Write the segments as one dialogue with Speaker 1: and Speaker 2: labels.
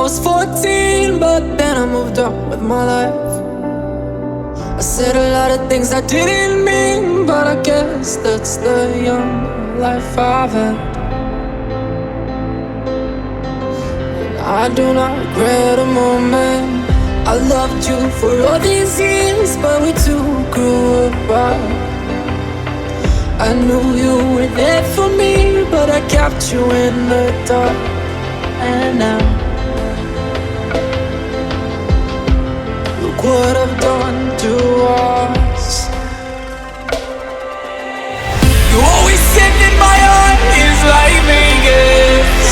Speaker 1: was 14, but then I moved on with my life. I said a lot of things I didn't mean, but I guess that's the young life I've had. And I do not regret a moment. I loved you for all these years, but we two grew apart. I knew you were there for me, but I kept you in the dark. And now, look what I've done to us. You always said that my heart is like Vegas.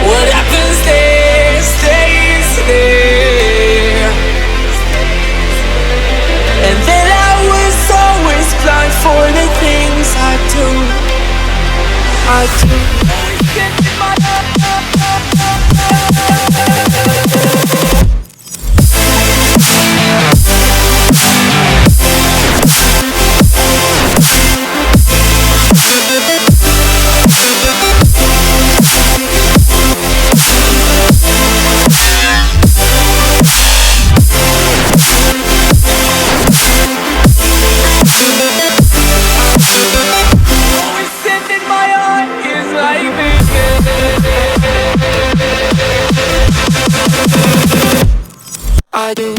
Speaker 1: What happens there stays there. And then I was always blind for the things I do. Always said that my heart. I do.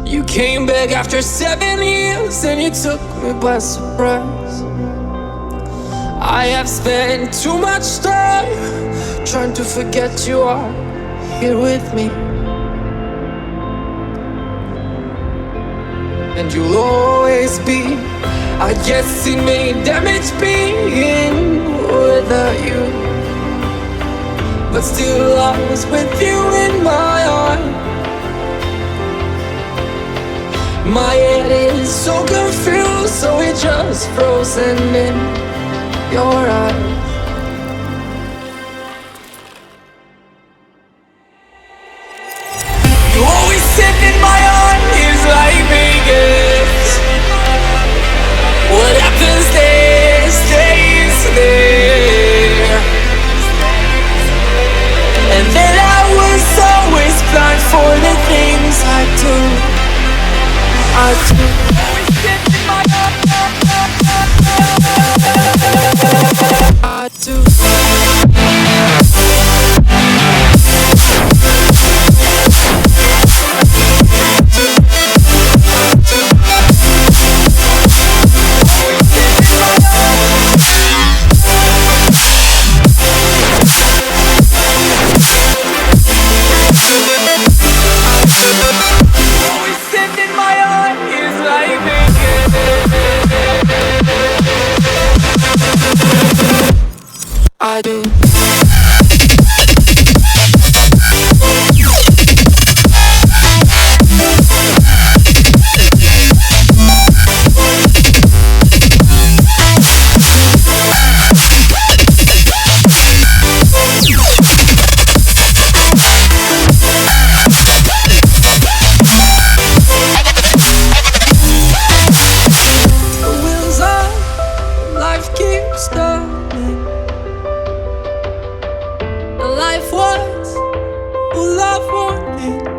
Speaker 1: You came back after 7 years and you took me by surprise. I have spent too much time trying to forget you are here with me. And you'll always be. I guess it may damage being without you, but still I was with you in my heart. My head is so confused, so it just frozen in your eyes. You always said that my heart is like Vegas. What happens there stays there. And then I was always blind for the things I do. I do. Always said that my heart. I do. I do. The wheels on, life keeps turning. Life was full of warning.